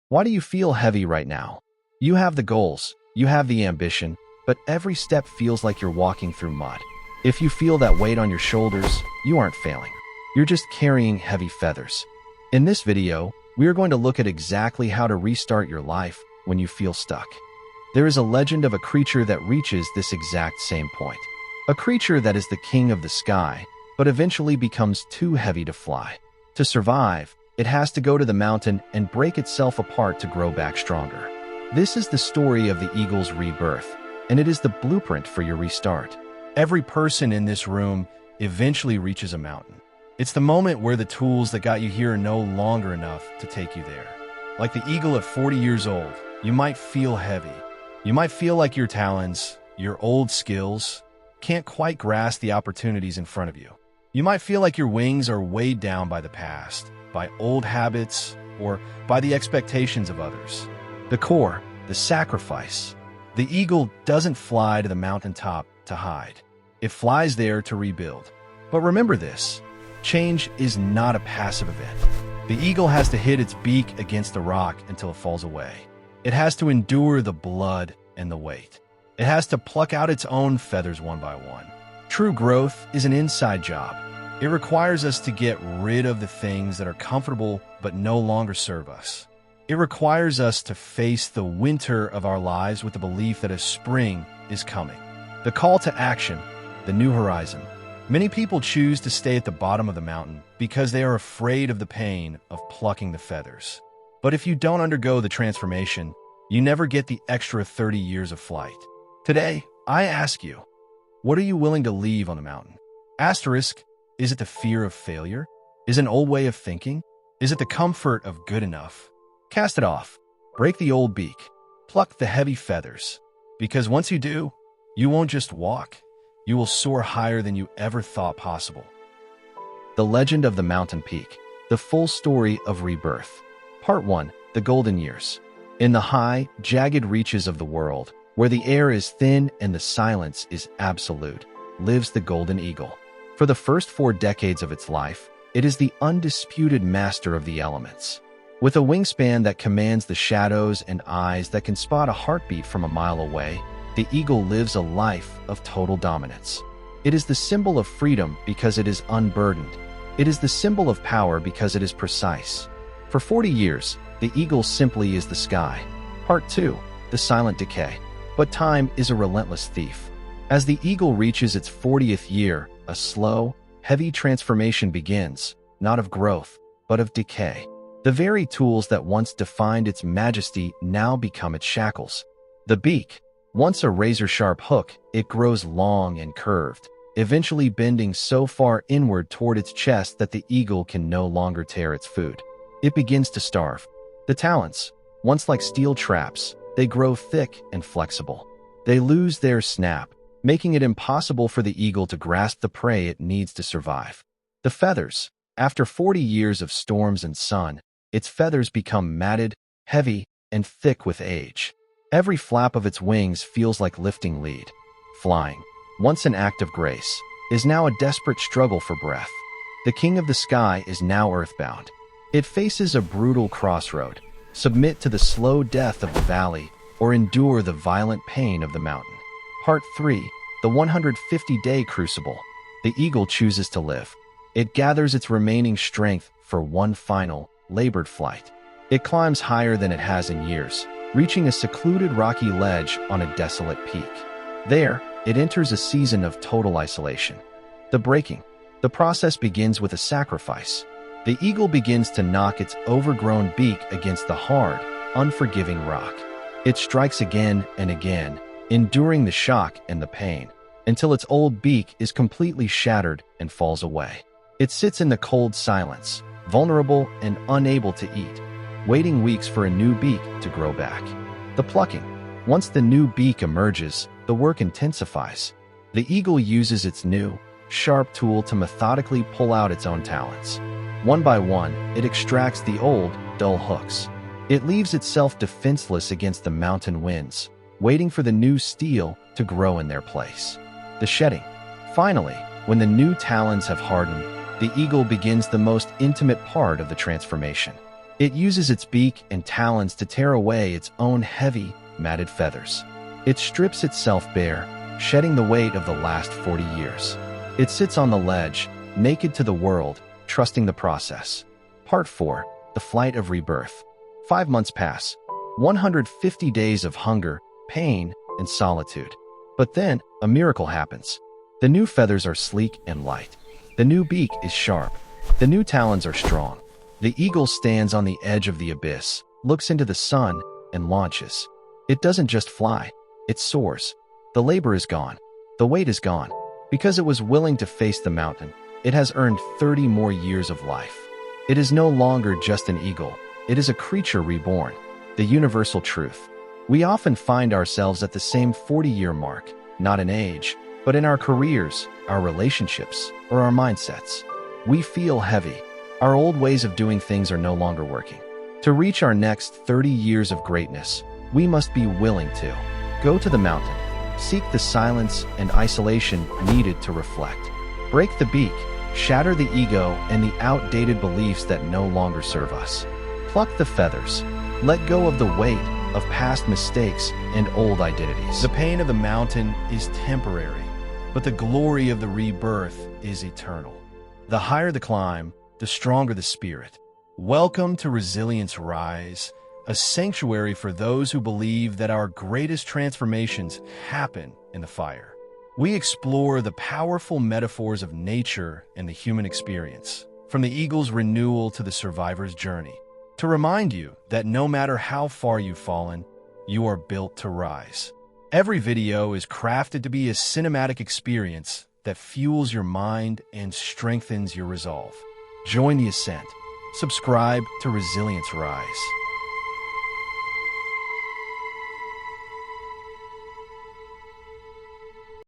Why do you feel heavy right now? You have the goals, you have the ambition, but every step feels like you're walking through mud. If you feel that weight on your shoulders, you aren't failing. You're just carrying heavy feathers. In this video, we are going to look at exactly how to restart your life when you feel stuck. There is a legend of a creature that reaches this exact same point. A creature that is the king of the sky, but eventually becomes too heavy to fly. To survive, it has to go to the mountain and break itself apart to grow back stronger. This is the story of the eagle's rebirth, and it is the blueprint for your restart. Every person in this room eventually reaches a mountain. It's the moment where the tools that got you here are no longer enough to take you there. Like the eagle at 40 years old, you might feel heavy. You might feel like your talents, your old skills, can't quite grasp the opportunities in front of you. You might feel like your wings are weighed down by the past, by old habits, or by the expectations of others. The core, the sacrifice. The eagle doesn't fly to the mountaintop to hide. It flies there to rebuild. But remember this, change is not a passive event. The eagle has to hit its beak against the rock until it falls away. It has to endure the blood and the weight. It has to pluck out its own feathers one by one. True growth is an inside job. It requires us to get rid of the things that are comfortable but no longer serve us. It requires us to face the winter of our lives with the belief that a spring is coming. The call to action, the new horizon. Many people choose to stay at the bottom of the mountain because they are afraid of the pain of plucking the feathers. But if you don't undergo the transformation, you never get the extra 30 years of flight. Today, I ask you, what are you willing to leave on the mountain? Asterisk, is it the fear of failure? Is it an old way of thinking? Is it the comfort of good enough? Cast it off. Break the old beak. Pluck the heavy feathers. Because once you do, you won't just walk. You will soar higher than you ever thought possible. The Legend of the Mountain Peak. The full story of rebirth. Part 1. The Golden Years. In the high, jagged reaches of the world, where the air is thin and the silence is absolute, lives the golden eagle. For the first 4 decades of its life, it is the undisputed master of the elements. With a wingspan that commands the shadows and eyes that can spot a heartbeat from a mile away, the eagle lives a life of total dominance. It is the symbol of freedom because it is unburdened. It is the symbol of power because it is precise. For 40 years, the eagle simply is the sky. Part 2. The Silent Decay. But time is a relentless thief. As the eagle reaches its 40th year, a slow, heavy transformation begins, not of growth, but of decay. The very tools that once defined its majesty now become its shackles. The beak, once a razor-sharp hook, it grows long and curved, eventually bending so far inward toward its chest that the eagle can no longer tear its food. It begins to starve. The talons, once like steel traps, they grow thick and flexible. They lose their snap, making it impossible for the eagle to grasp the prey it needs to survive. The feathers, after 40 years of storms and sun, its feathers become matted, heavy, and thick with age. Every flap of its wings feels like lifting lead. Flying, once an act of grace, is now a desperate struggle for breath. The king of the sky is now earthbound. It faces a brutal crossroad: submit to the slow death of the valley, or endure the violent pain of the mountain. Part 3. The 150-Day Crucible. The eagle chooses to live. It gathers its remaining strength for one final, labored flight. It climbs higher than it has in years, reaching a secluded rocky ledge on a desolate peak. There, it enters a season of total isolation. The breaking. The process begins with a sacrifice. The eagle begins to knock its overgrown beak against the hard, unforgiving rock. It strikes again and again, enduring the shock and the pain, until its old beak is completely shattered and falls away. It sits in the cold silence, vulnerable and unable to eat, waiting weeks for a new beak to grow back. The plucking. Once the new beak emerges, the work intensifies. The eagle uses its new, sharp tool to methodically pull out its own talons. One by one, it extracts the old, dull hooks. It leaves itself defenseless against the mountain winds, waiting for the new steel to grow in their place. The shedding. Finally, when the new talons have hardened, the eagle begins the most intimate part of the transformation. It uses its beak and talons to tear away its own heavy, matted feathers. It strips itself bare, shedding the weight of the last 40 years. It sits on the ledge, naked to the world, trusting the process. Part 4. The Flight of Rebirth. 5 months pass. 150 days of hunger, pain, and solitude. But then, a miracle happens. The new feathers are sleek and light. The new beak is sharp. The new talons are strong. The eagle stands on the edge of the abyss, looks into the sun, and launches. It doesn't just fly, it soars. The labor is gone. The weight is gone. Because it was willing to face the mountain, it has earned 30 more years of life. It is no longer just an eagle. It is a creature reborn. The universal truth. We often find ourselves at the same 40-year mark, not in age, but in our careers, our relationships, or our mindsets. We feel heavy. Our old ways of doing things are no longer working. To reach our next 30 years of greatness, we must be willing to go to the mountain, seek the silence and isolation needed to reflect, break the beak, shatter the ego and the outdated beliefs that no longer serve us, pluck the feathers, let go of the weight of past mistakes and old identities. The pain of the mountain is temporary, but the glory of the rebirth is eternal. The higher the climb, the stronger the spirit. Welcome to Resilience Rise, a sanctuary for those who believe that our greatest transformations happen in the fire. We explore the powerful metaphors of nature and the human experience, from the eagle's renewal to the survivor's journey, to remind you that no matter how far you've fallen, you are built to rise. Every video is crafted to be a cinematic experience that fuels your mind and strengthens your resolve. Join the ascent. Subscribe to Resilience Rise.